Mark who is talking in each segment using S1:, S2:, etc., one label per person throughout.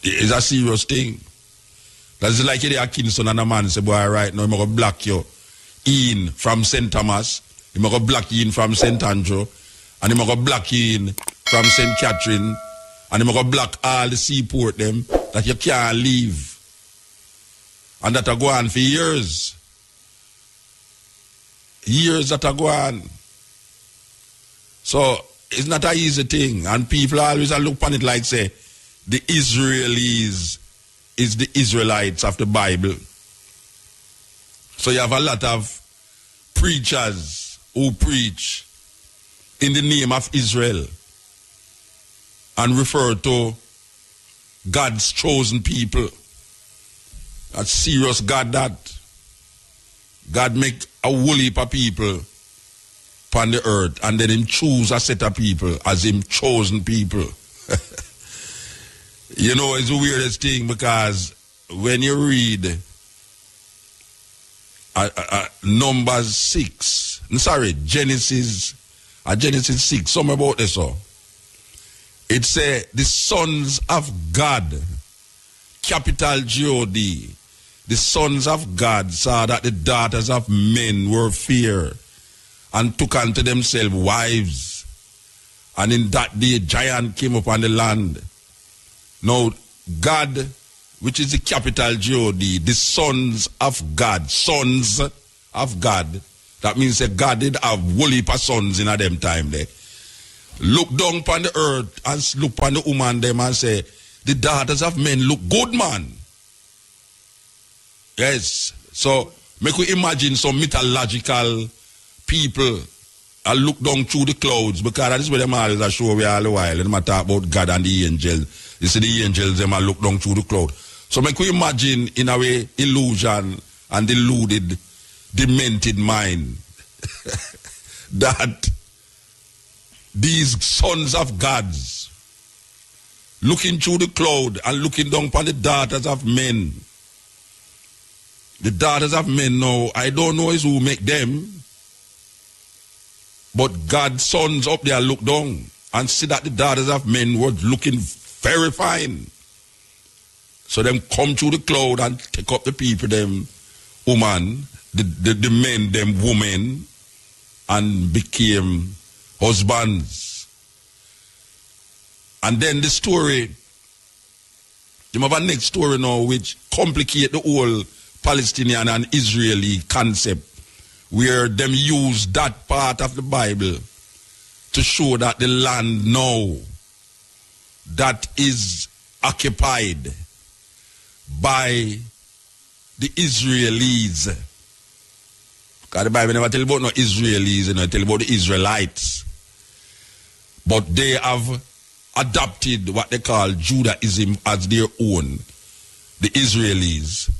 S1: It's a serious thing. That's like you are Kingston and a man say, boy, right now, I'm going to block you in from St. Thomas, I'm going to block you in from St. Andrew, and I'm going to block you in from St. Catherine, and I'm going to block all the seaport them that you can't leave. And that are go on for years. Years that are go on. So, it's not an easy thing. And people always look upon it like, say, the Israelis is the Israelites of the Bible. So you have a lot of preachers who preach in the name of Israel and refer to God's chosen people. That's serious God that. God make a whole heap of people upon the earth and then him choose a set of people as him chosen people. You know, it's the weirdest thing because when you read Numbers 6, Genesis 6, something about this, so it say the sons of God, capital G-O-D, the sons of God saw that the daughters of men were fair and took unto themselves wives. And in that day, giant came upon the land. Now, God, which is the capital G-O-D, the sons of God, that means that God did have whole heap of sons in a them time there. Look down upon the earth and look upon the woman them and say, the daughters of men look good, man. Yes. So, make we imagine some mythological people look down through the clouds, because that is where them always are show we all the while. And them talk about God and the angels. You see the angels, them look down through the cloud. So make we imagine in a way illusion and deluded, demented mind that these sons of gods looking through the cloud and looking down upon the daughters of men. The daughters of men now, I don't know is who make them, but God's sons up there look down and see that the daughters of men were looking very fine. So them come through the cloud and take up the people, them woman, the men, them women, and became husbands. And then the story, you have a next story now which complicate the whole Palestinian and Israeli concept, where them use that part of the Bible to show that the land now that is occupied by the Israelis. Because the Bible never tell about no Israelis, it tell about the Israelites. But they have adopted what they call Judaism as their own. The Israelis.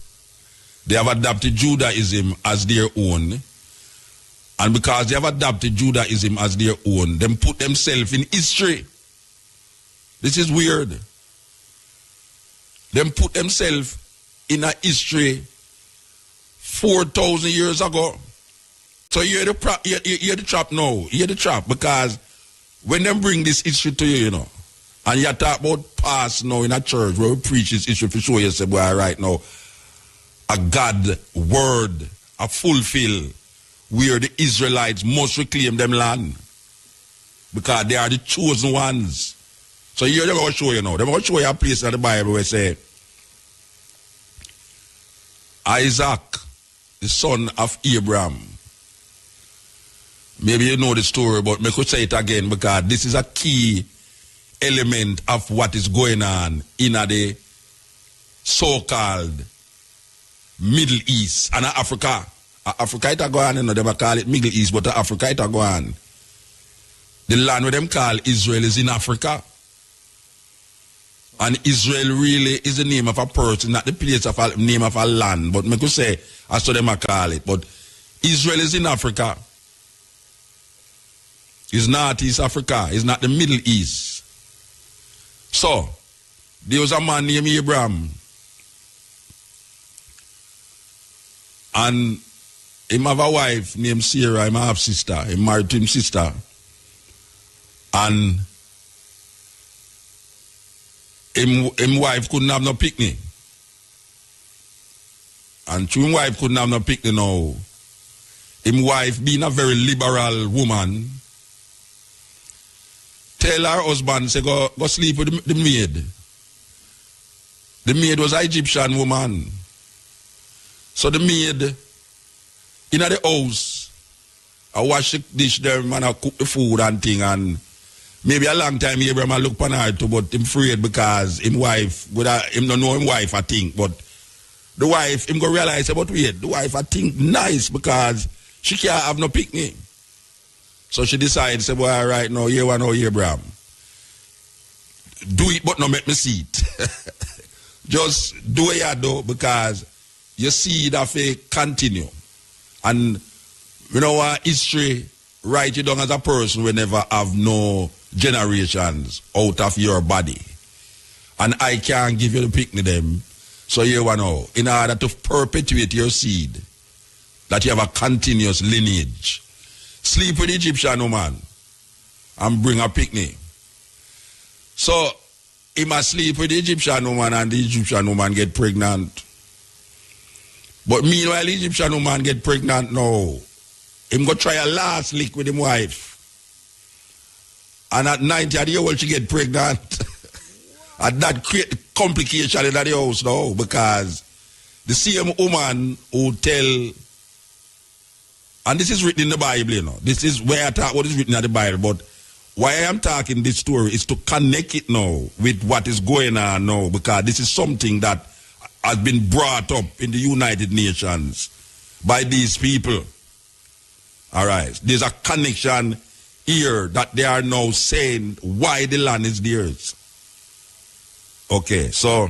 S1: They have adopted Judaism as their own. And because they have adopted Judaism as their own, them put themselves in history. This is weird. Them put themselves in a history 4,000 years ago. So you hear the trap now. You hear the trap because when them bring this history to you, you know, and you talk about past now in a church where we preach this history for sure, you say, boy, right now, a God word, a fulfill, where the Israelites must reclaim them land because they are the chosen ones. So here they're going to show you now. They're going to show you a place in the Bible where say Isaac, the son of Abraham. Maybe you know the story, but me could say it again because this is a key element of what is going on in the so-called Middle East and Africa. Africa it go on, you know, they call it Middle East, but Africa it go on. The land where them call Israel is in Africa. And Israel really is the name of a person, not the place of a name of a land. But me could say, as to them I call it. But Israel is in Africa. It's not East Africa. It's not the Middle East. So, there was a man named Abraham. And him have a wife named Sarah, him have sister. He married to him sister. And him wife couldn't have no picnic. And true him wife couldn't have no picnic now. Him wife being a very liberal woman, tell her husband, say, go sleep with the maid. The maid was an Egyptian woman. So the maid in the house, I wash the dish there, man, I cook the food and thing, and maybe a long time Abraham I look upon her too, but him afraid because him wife, him don't know him wife, I think, but the wife, him go realize about wait, the wife I think nice because she can't have no picnic. So she decides, say, well, all right, now, here one, now, Abraham. Do it, but not make me see it. Just do it, you do, because you see that they continue. And, you know what, history write you down as a person will never have no generations out of your body. And I can't give you the picnic them. So you know, in order to perpetuate your seed, that you have a continuous lineage. Sleep with the Egyptian woman and bring a picnic. So he must sleep with the Egyptian woman and the Egyptian woman get pregnant. But meanwhile, the Egyptian woman get pregnant now. Him go try a last lick with him wife. And at 90 years old, she get pregnant. And that create complication in the house now because the same woman who tell, and this is written in the Bible, you know. This is where I talk what is written in the Bible, but why I am talking this story is to connect it now with what is going on now, because this is something that has been brought up in the United Nations by these people. All right. There's a connection here that they are now saying why the land is theirs. Okay, so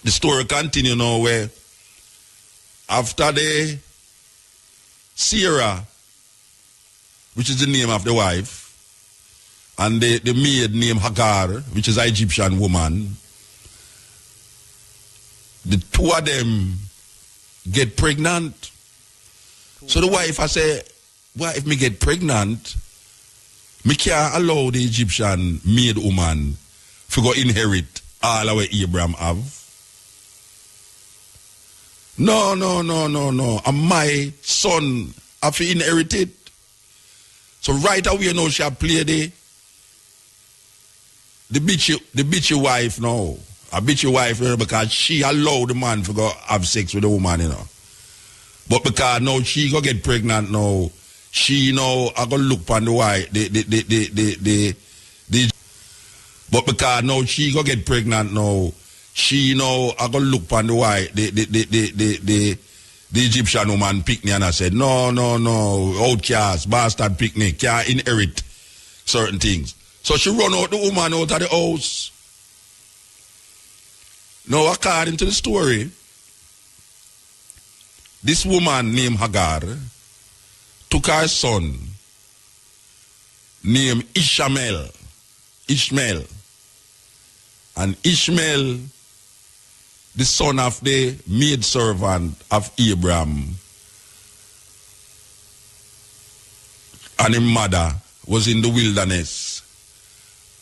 S1: the story continues now where after the Sarah, which is the name of the wife, and the maid named Hagar, which is an Egyptian woman, the two of them get pregnant. So the wife, I say, well, if me get pregnant, me can't allow the Egyptian maid woman to go inherit all our Abraham have. No. And my son have to inherit it. So right away now she play the bitchy wife now. A bitchy wife, you know, because she allowed the man to go have sex with the woman, you know. But because now she go get pregnant now, she now I go look on the wife, but because now she go get pregnant now, she now I go look on the wife, the Egyptian woman pick me and I said, no, outcast, bastard pick me, can't inherit certain things. So she run out the woman out of the house. Now according to the story, this woman named Hagar took her son named Ishmael. And Ishmael, the son of the maidservant of Abraham, and his mother was in the wilderness.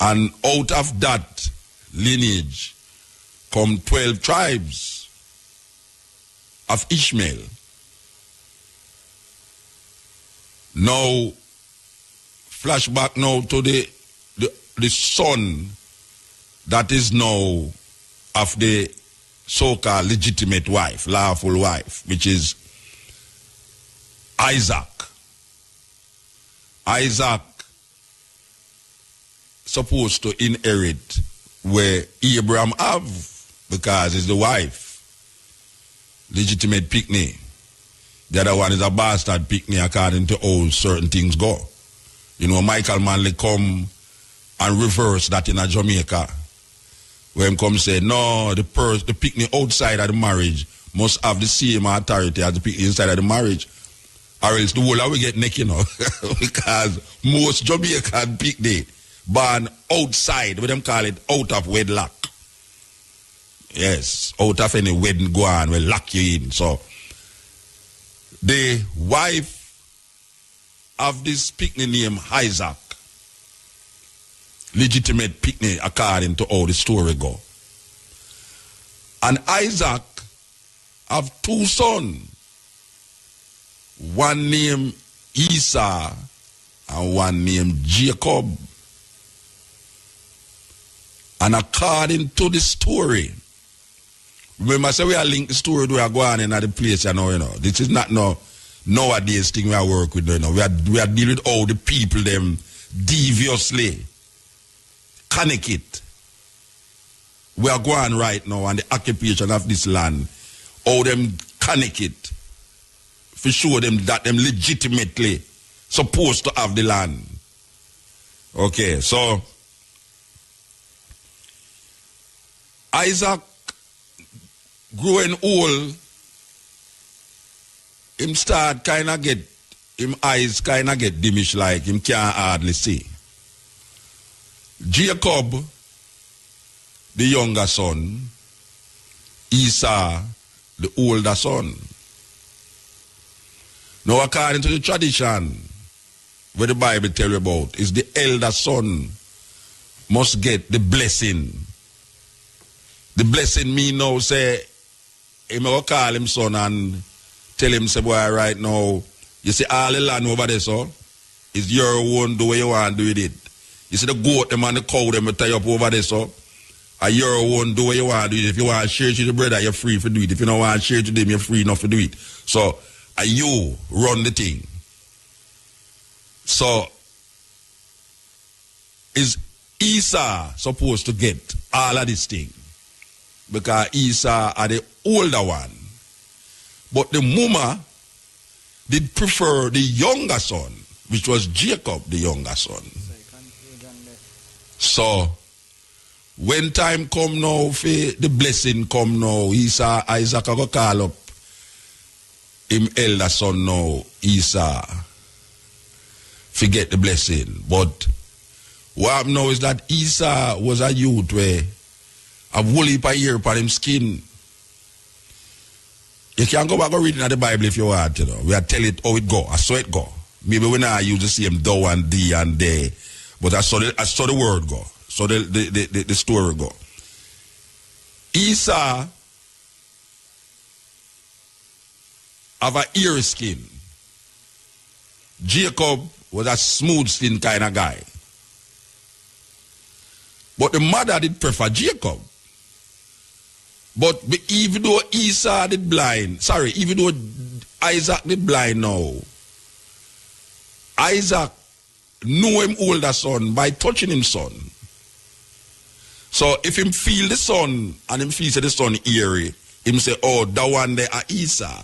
S1: And out of that lineage come 12 tribes of Ishmael. Now, flashback now to the son that is now of the so-called legitimate wife, lawful wife, which is Isaac. Isaac supposed to inherit where Abraham have, because it's the wife. Legitimate picnic. The other one is a bastard picnic according to how certain things go. You know, Michael Manley come and reverse that in a Jamaica. Where him come say, no, the picnic outside of the marriage must have the same authority as the picnic inside of the marriage. Or else the whole of we get naked, you know. Because most Jamaican picnic born outside, what them call it, out of wedlock. Yes, out of any wedding go on, will lock you in. So the wife of this picnic named Isaac legitimate picnic according to how the story go. And Isaac have two sons. One named Esau and one named Jacob. And according to the story, remember, I say we are linked the story we are going in at the place, you know. This is not no nowadays thing we are work with, you know. We are dealing with all the people them deviously connect it. We are going right now on the occupation of this land. All them connect it. For sure them that them legitimately supposed to have the land. Okay, so Isaac growing old, him start kind of get, him eyes kind of get diminished, like him can't hardly see. Jacob, the younger son, Esau, the older son. Now according to the tradition, where the Bible tell you about, is the elder son must get the blessing. The blessing mean now say, him will call him son and tell him, say, boy, right now, you see all the land over there, so, is your own, do what you want to do with it. You see the goat, them and the cow, them will tie up over there, so, and your own, do what you want to do it. If you want to share it to the brother, you're free to do it. If you don't want to share it to them, you're free enough to do it. So, you run the thing. So, is Esau supposed to get all of this thing? Because Esau are the older one. But the mama did prefer the younger son, which was Jacob, the younger son. So, when time come now, for the blessing come now, Isaac will call up him elder son now, Esau, forget the blessing. But what happened now is that Esau was a youth where a whole heap of hair upon him skin. You can go back and read in the Bible if you want, you know. We are tell it how it go, I saw it go. Maybe we not use the same thou and thee and they, but I saw the word go. So the story go. Esau have a ear skin. Jacob was a smooth skin kind of guy. But the mother did prefer Jacob. But even though Esau did blind, even though Isaac did blind now, Isaac knew him older son by touching him son. So if him feel the son and him feel the son eerie, him say, oh, that one there are Esau.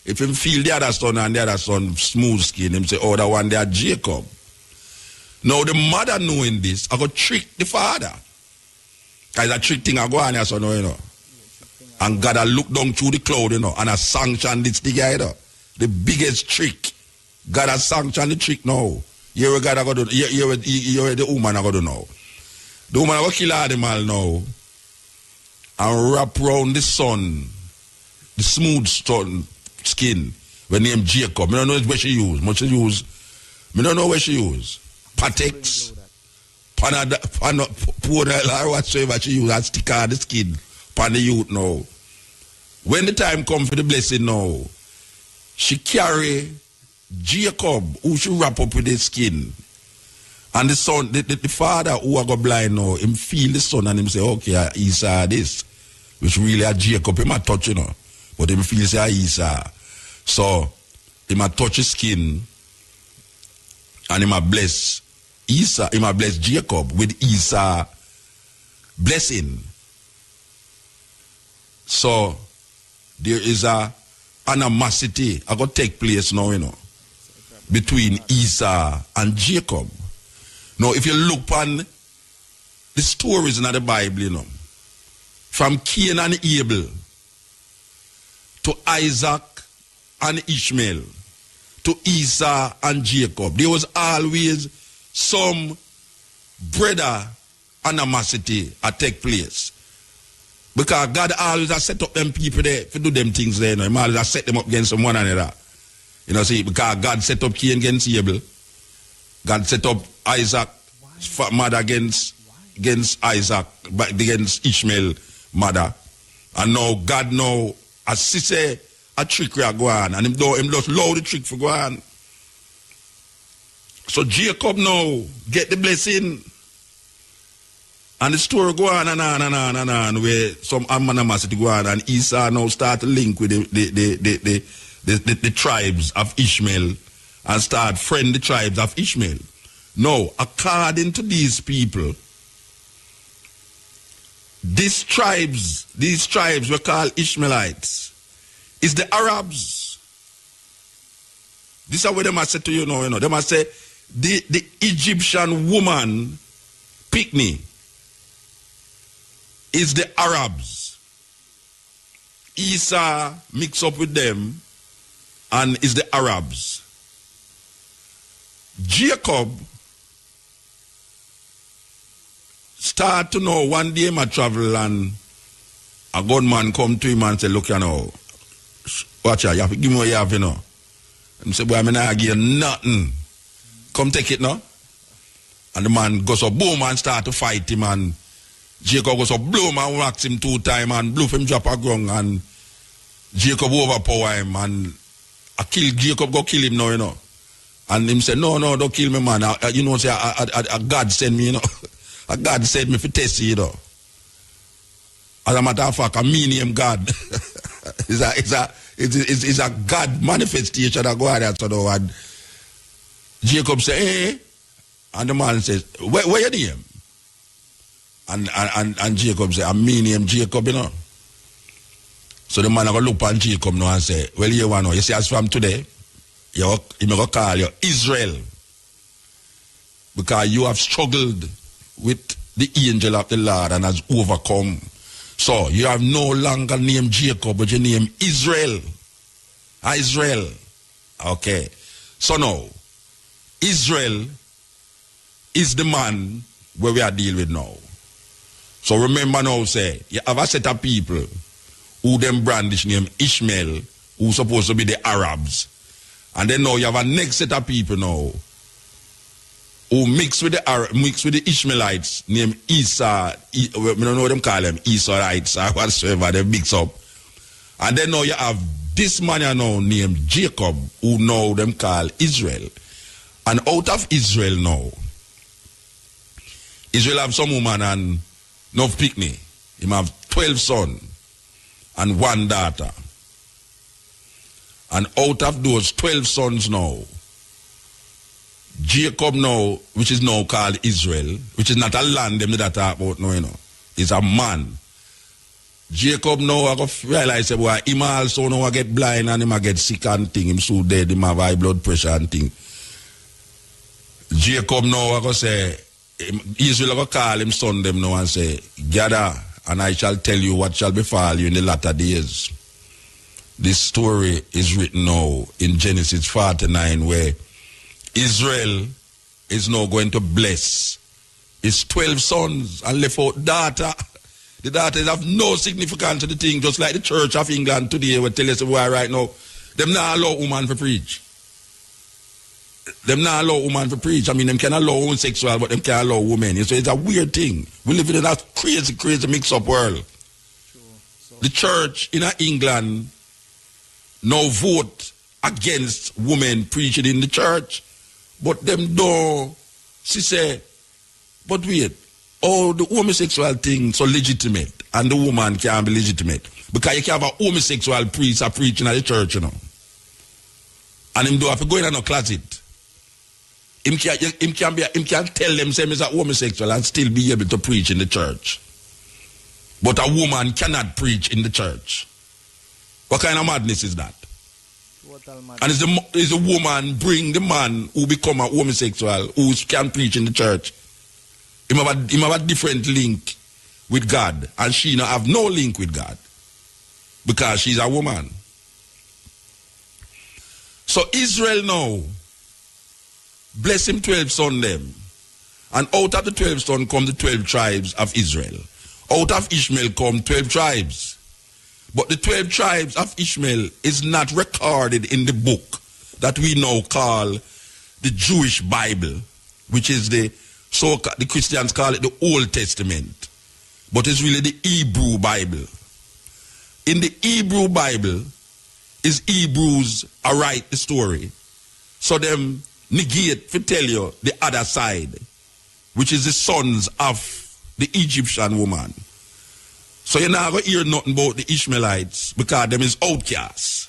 S1: If him feel the other son and the other son smooth skin, him say, oh, that one there are Jacob. Now the mother knowing this, I go trick the father. Because a trick thing I go on here, so no, you know. And God I look down through the cloud, you know, and I sanction this thing, you know. The biggest trick. God has sanctioned the trick now. Here we God I go do, here the woman I go do now. The woman I go kill animal now and wrap around the son, the smooth son skin, when named Jacob. I don't know where she use. I don't know where she use. Patex, Panadol, or whatsoever she use, and stick on the skin, pan the youth now. When the time come for the blessing now, she carry Jacob, who she wrap up with the skin. And the son, the father who are go blind now, him feel the son and him say, okay, Esau this. Which really a Jacob, him a touch, you know. But him feel say Esau. So, him a touch his skin and him a bless Esau, him a bless Jacob with Esau blessing. So, there is a animosity I got take place now, you know, between Esau and Jacob. Now, if you look on the stories in the Bible, you know, from Cain and Abel to Isaac and Ishmael to Esau and Jacob, there was always some brother animosity that take place. Because God always has set up them people there to do them things there. You know? He always has set them up against one another. You know, see, because God set up Cain against Abel. God set up Isaac mother against Isaac, but against Ishmael mother. And now God now, as she say, a trick we are going, and him just allow the trick for go on. So Jacob now get the blessing. And the story go on and on and on and on, where some animosity go on, and Esau now start to link with the tribes of Ishmael and start friend the tribes of Ishmael. Now, according to these people, these tribes were called Ishmaelites, is the Arabs. This is what they must say to you now, They must say, the Egyptian woman, picnic, is the Arabs. Esau mix up with them and is the Arabs. Jacob start to know one day I travel and a gunman come to him and say, look, watch out, you have to give me what you have, And he say, boy, I'm not give you nothing. Come take it now. And the man goes up, boom, and start to fight him, and Jacob goes up, blow him and rocks him 2 times and bluff him drop a ground, and Jacob overpower him, and I kill Jacob, go kill him now, And him say, no, don't kill me, man. Say, God send me, A God send me for test you, As a matter of fact, I mean him God. It's a God manifestation that go out there, and Jacob say, hey, and the man says, where you name? And Jacob say, I mean him Jacob, So the man going to look at Jacob now and say, well, you see, as from today, he may go call you Israel. Because you have struggled with the angel of the Lord and has overcome. So you have no longer named Jacob, but you name Israel. Israel. Okay. So now, Israel is the man where we are dealing with now. So remember now, say, you have a set of people who them brandish name Ishmael, who supposed to be the Arabs. And then now you have a next set of people now who mix with the Ishmaelites named Esau. We don't know what them call them, Esauites or whatsoever, they mix up. And then now you have this man now named Jacob, who now them call Israel. And out of Israel now, Israel have some woman and no picnic. He have 12 sons and 1 daughter. And out of those 12 sons now, Jacob now, which is now called Israel, which is not a land them that talk about now, is a man. Jacob now I go realize say, boy, him also now I get blind and him I get sick and thing, him so dead, him have high blood pressure and thing. Jacob now I go say, Israel go call him son them now and say, gather, and I shall tell you what shall befall you in the latter days. This story is written now in Genesis 49, where Israel is now going to bless his 12 sons and left out daughter. The daughters have no significance to the thing, just like the Church of England today will tell us why right now, them not allow woman to preach. Them not allow woman to preach. I mean, them can allow homosexual, but them can't allow women. So it's a weird thing. We live in a crazy mix-up world. Sure. So the church in England now vote against women preaching in the church, but them don't. She say, but wait, the homosexual thing so legitimate, and the woman can't be legitimate because you can have a homosexual priest preaching at the church, and him do have to go in a closet. Him can tell them say he's a homosexual and still be able to preach in the church. But a woman cannot preach in the church. What kind of madness is that? And is a woman bring the man who become a homosexual who can preach in the church? He have a different link with God, and she not have no link with God because she's a woman. So Israel now bless him 12 sons them. And out of the 12 sons come the 12 tribes of Israel. Out of Ishmael come 12 tribes. But the 12 tribes of Ishmael is not recorded in the book that we now call the Jewish Bible, which is the So the Christians call it the Old Testament. But it's really the Hebrew Bible. In the Hebrew Bible, is Hebrews write the story. So them negate to tell you the other side, which is the sons of the Egyptian woman. So you're not going to hear nothing about the Ishmaelites because them is outcasts.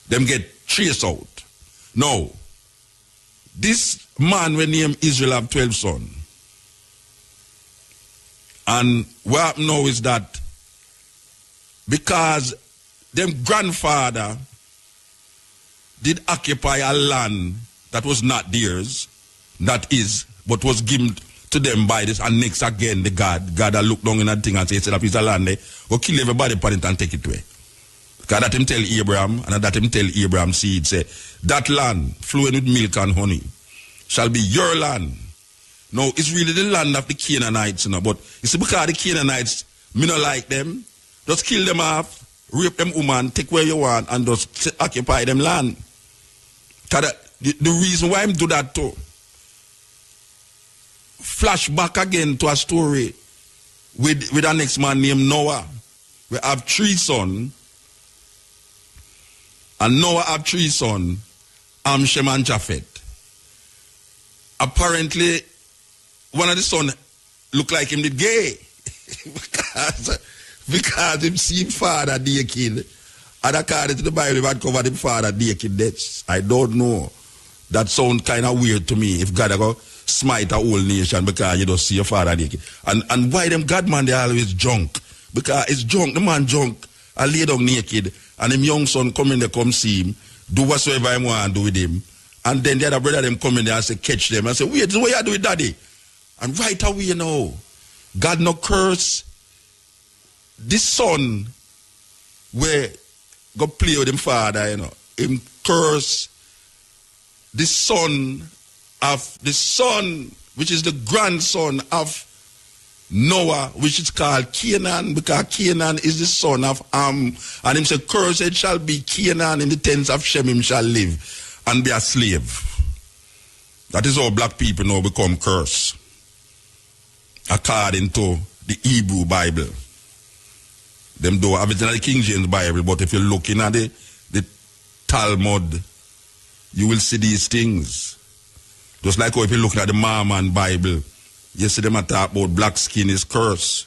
S1: Them get traced out. Now, this man we name Israel have 12 sons. And what happened now is that because them grandfather did occupy a land that was not theirs, that is, but was given to them by this, and next again the God that look down in that thing and say, set up his land there, go kill everybody upon it and take it away. Because that him tell Abraham, and that him tell Abraham's seed, say, that land flowing with milk and honey shall be your land. Now, it's really the land of the Canaanites, you know, but it's because the Canaanites, me not like them, just kill them off, rape them woman, take where you want, and just occupy them land. Because the reason why I'm do that too, flashback again to a story with a next man named Noah. We have 3 sons, and Noah have 3 sons, Ham, Shem, and Japheth. Apparently, one of the sons look like him did gay. because him see him father naked. And according to the Bible, he had covered him father naked. That's, I don't know. That sounds kind of weird to me. If God go smite a whole nation because you don't see your father naked. And why them God man, they always drunk? Because it's drunk, the man drunk, I lay down naked, and him young son come in there, come see him, do whatsoever he want to do with him. And then the other brother them come in there and say, catch them. And say, wait, this is what you do with daddy. And right away, you know, God no curse this son where go play with him father, you know. Him curse the son, which is the grandson of Noah, which is called Canaan, because Canaan is the son of Ham. And him say, cursed shall be Canaan, in the tents of Shem him shall live and be a slave. That is how black people now become cursed, according to the Hebrew Bible. Them don't have it in the King James Bible, but if you're looking at the Talmud, you will see these things. Just like how if you're looking at the Mormon Bible, you see them talk about black skin is curse.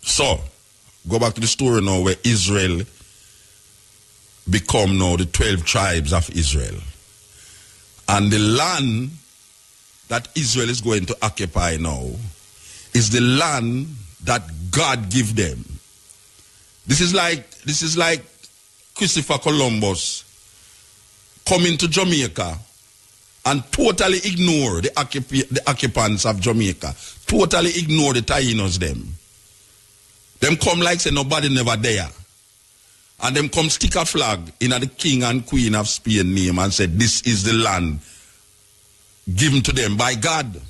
S1: So, go back to the story now where Israel become now the 12 tribes of Israel. And the land that Israel is going to occupy now is the land that God give them. This is like Christopher Columbus coming to Jamaica and totally ignore the occupants of Jamaica. Totally ignore the Tainos them. Them come like say nobody never there. And them come stick a flag in the king and queen of Spain name and say this is the land given to them by God.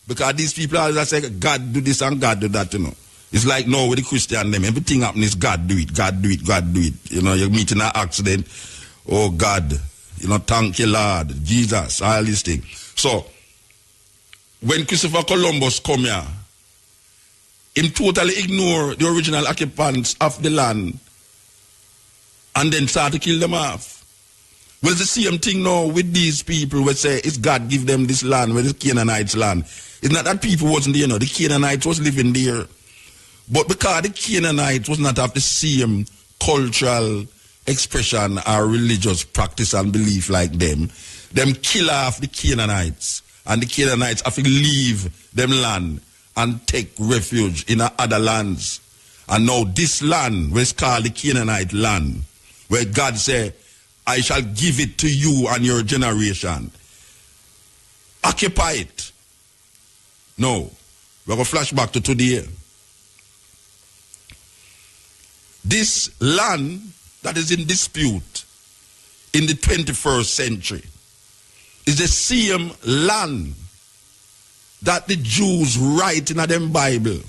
S1: Because these people always say God do this and God do that, you know. It's like now with the Christian them, everything happen is God do it, God do it, God do it. You know, you meet in an accident, oh God, you know, thank you Lord, Jesus, all these things. So, when Christopher Columbus come here, him totally ignore the original occupants of the land and then start to kill them off. Well, it's the same thing now with these people who say it's God give them this land, where the Canaanites land. It's not that people wasn't there, you know, the Canaanites was living there. But because the Canaanites was not of the same cultural expression or religious practice and belief like them kill off the Canaanites. And the Canaanites have to leave them land and take refuge in other lands. And now this land, where it's called the Canaanite land, where God said, I shall give it to you and your generation. Occupy it. No. We're going to flash back to today. This land that is in dispute in the 21st century is the same land that the Jews write in them Bible,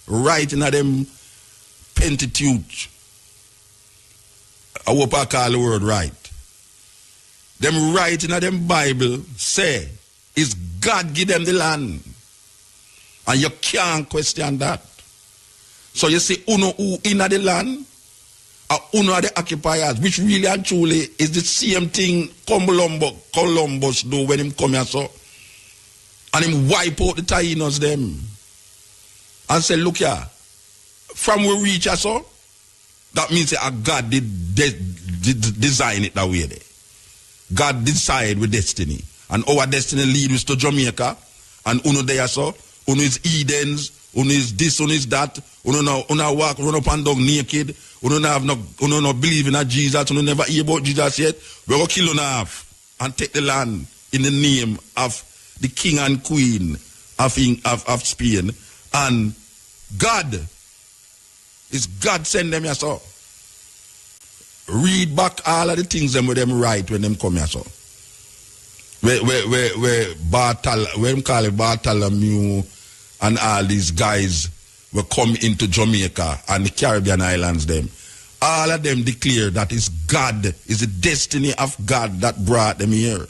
S1: write in them Pentateuch. I hope I call the word right. Them write in them Bible say Is God give them the land. And you can't question that. So you see, uno who in the land, or uno are the occupiers, which really and truly is the same thing Columbus do when him come here, so. And him wipe out the Taínos them. And say, look here, from we reach us, so, that means that God did design it that way there. God decide with destiny. And our destiny leads us to Jamaica. And uno there, so, uno is Edens, uno is this, uno is that, uno walk, run up and down naked, uno no believe in Jesus, uno never hear about Jesus yet. We're going to kill uno half and take the land in the name of the king and queen of Spain. And God, is God send them here, so. Read back all of the things them with them write when them come here, so. Where Bartholomew and all these guys will come into Jamaica and the Caribbean islands them. All of them declare that it's God, is the destiny of God that brought them here.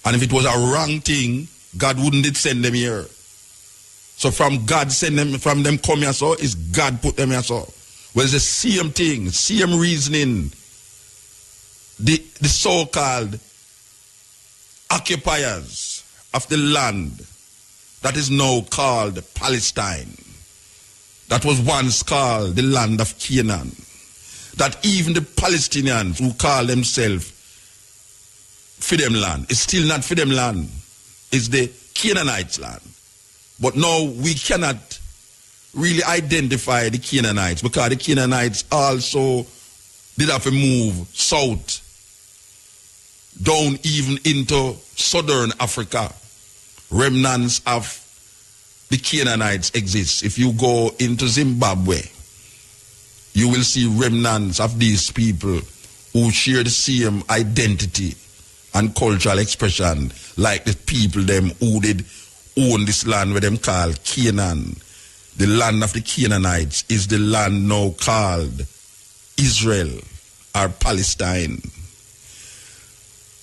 S1: And if it was a wrong thing, God wouldn't send them here. So from God send them, from them come here, so is God put them here, so. Well, it's the same thing, same reasoning. The so-called occupiers of the land that is now called Palestine, that was once called the land of Canaan, that even the Palestinians who call themselves for them land, it's still not for them land, it's the Canaanites' land. But now we cannot really identify the Canaanites because the Canaanites also did have to move south, down even into southern Africa. Remnants of the Canaanites exist. If you go into Zimbabwe, you will see remnants of these people who share the same identity and cultural expression like the people them who did own this land where them called Canaan. The land of the Canaanites is the land now called Israel or Palestine.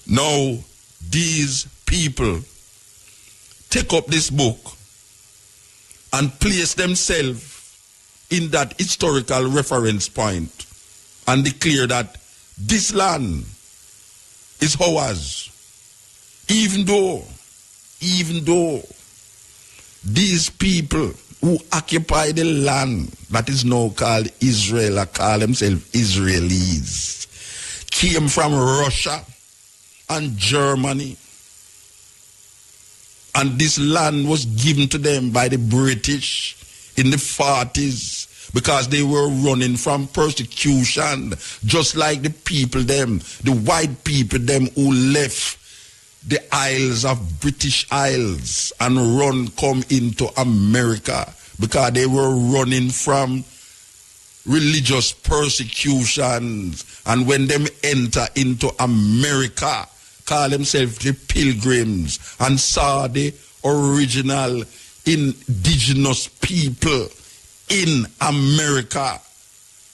S1: Now, these people take up this book and place themselves in that historical reference point and declare that this land is ours. Even though these people who occupy the land that is now called Israel or call themselves Israelis came from Russia and Germany, and this land was given to them by the British in the 40s because they were running from persecution, just like the people them, the white people them who left the isles of British Isles and come into America because they were running from religious persecutions. And when them enter into America, call themselves the Pilgrims and saw the original indigenous people in America,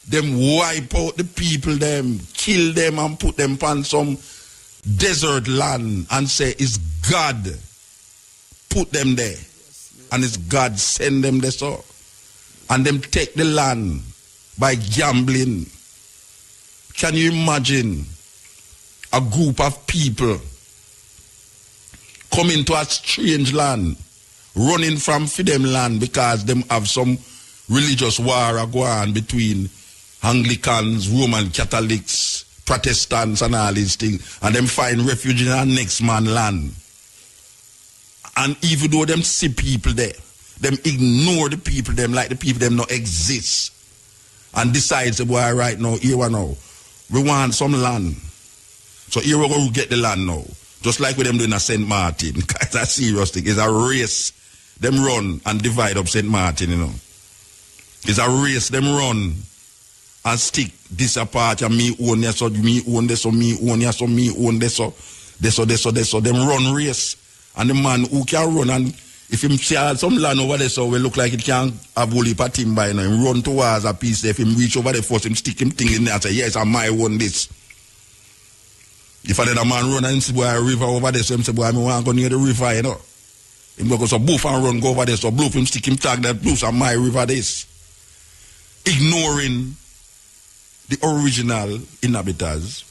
S1: them wipe out the people them, kill them and put them on some desert land and say it's God put them there and it's God send them there, so. And them take the land by gambling. Can you imagine a group of people coming to a strange land, running from them land because them have some religious war going on between Anglicans, Roman Catholics, Protestants and all these things, and them find refuge in our next man land. And even though them see people there, them ignore the people them like the people them not exist. And decide, say, boy, right now, here we now, we want some land. So here we go get the land now. Just like with them doing a St. Martin. It's a serious thing. It's a race. Them run and divide up St. Martin, you know. It's a race. Them run and stick this apart. And me own this, so me own this, so me own this, so me own this, so this. Them run race. And the man who can run, and if him see some land over there, so we look like it can have a heap of timber, you know, him run towards a piece there. If him reach over there first, him stick him thing in there and say, yes, I might own this. If another man run and him say, boy, a river over there, so him say, boy, I want to go near the river, you know. Him go so boof and run, go over there, so bluff him stick him tag that bluff and my river this. Ignoring the original inhabitants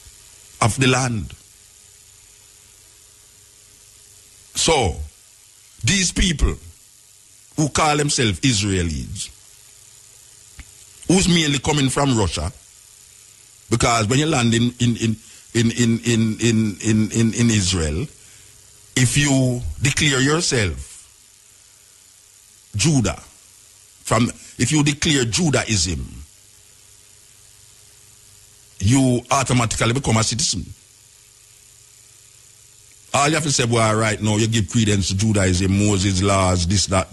S1: of the land. So, these people who call themselves Israelis, who's mainly coming from Russia, because when you land in Israel, if you declare yourself Judah, if you declare Judaism, you automatically become a citizen. All you have to say, boy, right now, you give credence to Judaism, Moses' laws, this, that,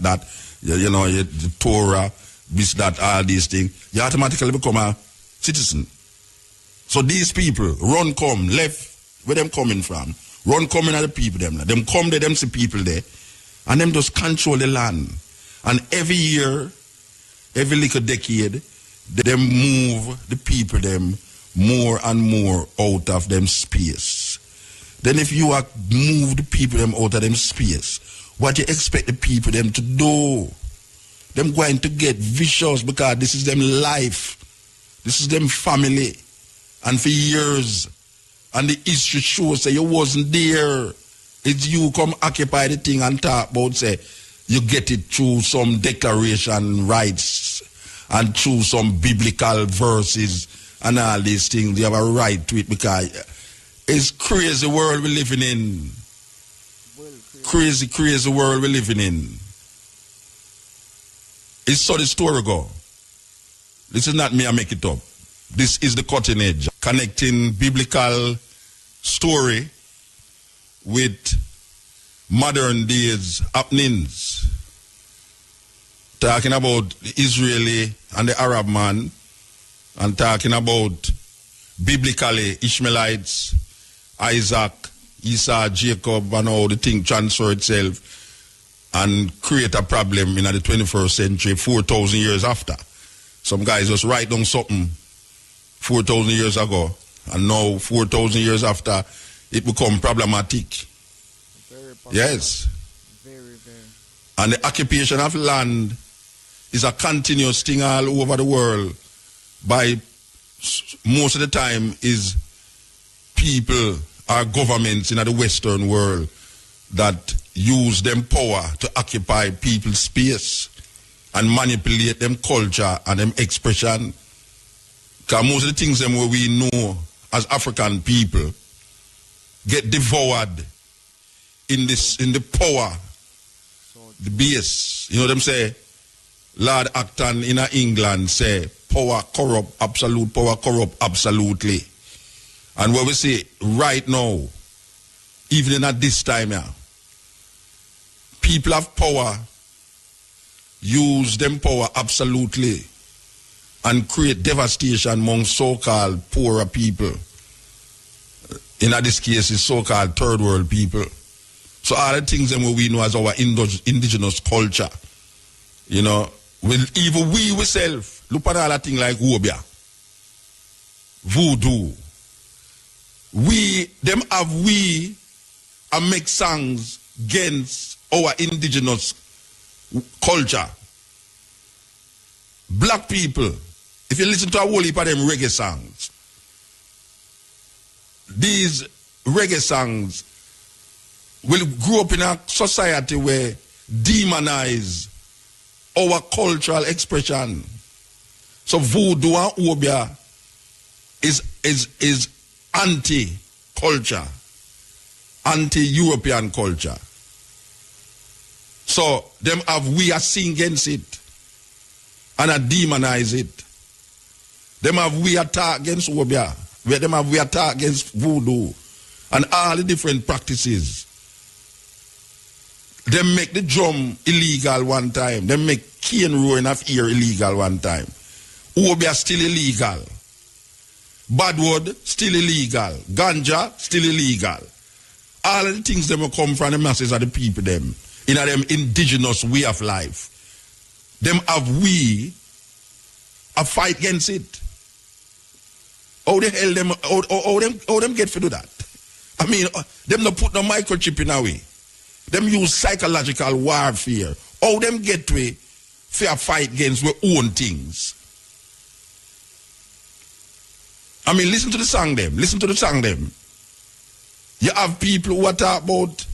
S1: you know, the Torah, this, that, all these things. You automatically become a citizen. So these people, run, come, left, where them coming from, run, coming at the people, them come there, them see people there, and them just control the land. And every year, every little decade, them move the people, them more and more out of them space. Then if you move the people them out of them space, what you expect the people them to do? Them going to get vicious because this is them life. This is them family. And for years, and the history shows say you wasn't there. It's you come occupy the thing and talk about say you get it through some declaration rights and through some biblical verses and all these things. You have a right to it because it's crazy world we're living in. Crazy world we're living in. It's so the story go. This is not me, I make it up. This is the cutting edge. Connecting biblical story with modern days happenings. Talking about the Israeli and the Arab man, and talking about biblically Ishmaelites, Isaac, Esau, Jacob, and all the thing transfer itself and create a problem in the 21st century 4,000 years after. Some guys just write down something 4,000 years ago, and now 4,000 years after it become problematic. Yes.
S2: Very.
S1: And the occupation of land is a continuous thing all over the world. By most of the time is people or governments in the Western world that use them power to occupy people's space and manipulate them culture and them expression. Because most of the things them where we know as African people get devoured in the power, the base. You know them say, Lord Acton in England say, power corrupt, absolute power corrupt, absolutely. And what we say right now, even at this time here, people have power, use them power absolutely, and create devastation among so-called poorer people. In this case, it's so-called third world people. So all the things that we know as our indigenous culture, you know, even we ourselves, look at all that thing like Wobia, voodoo. And make songs against our indigenous culture. Black people, if you listen to a whole heap of them reggae songs, these reggae songs will grow up in a society where demonize our cultural expression. So voodoo and Obia is anti-culture, anti-European culture. So them have we are sing against it and a demonize it. Them have we attack against Obia. Them have we attack against voodoo and all the different practices. Them make the drum illegal one time. Them make cane roaring of ear illegal one time. Obia still illegal. Badwood still illegal. Ganja still illegal. All of the things them will come from the masses of the people them in them indigenous way of life. Them have we a fight against it. How the hell them how them get to do that? I mean, them not put no microchip in a way. Them use psychological warfare. How them get to fair fight against their own things. I mean, listen to the song them. Listen to the song them. You have people who are talking about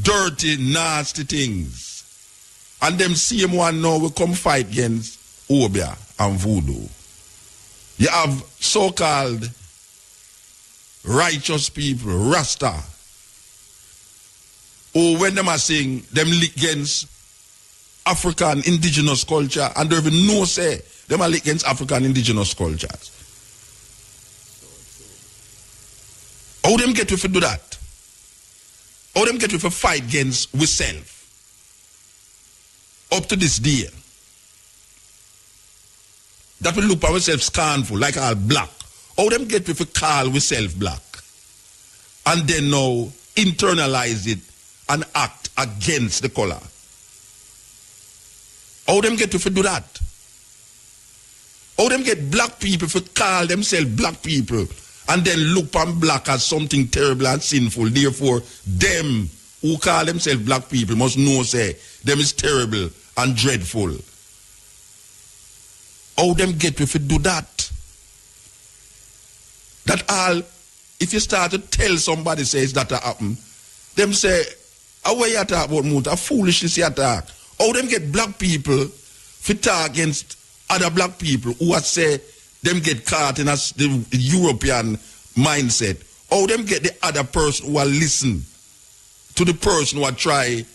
S1: dirty, nasty things. And them same one now will come fight against Obia and Voodoo. You have so-called righteous people, Rasta, who when them are saying them lick against African indigenous culture and they even know say them are lick against African indigenous cultures. How them get to do that? How them get to fight against we self? Up to this day. That we look at ourselves scornful, like all black. How them get to call we self black? And then now internalize it and act against the color. How them get to do that? How them get black people to call themselves black people and then look on black as something terrible and sinful. Therefore, them who call themselves black people must know say them is terrible and dreadful. How them get to do that? That all, if you start to tell somebody says that happen, them say, how you talk about Muta? A foolishness you talk. How them get black people to talk against other black people who are say them get caught in the European mindset? How them get the other person who are listen to the person who are try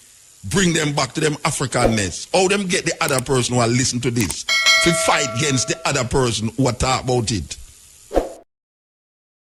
S1: bring them back to them Africanness? How them get the other person who are listen to this to fight against the other person who are talk about it?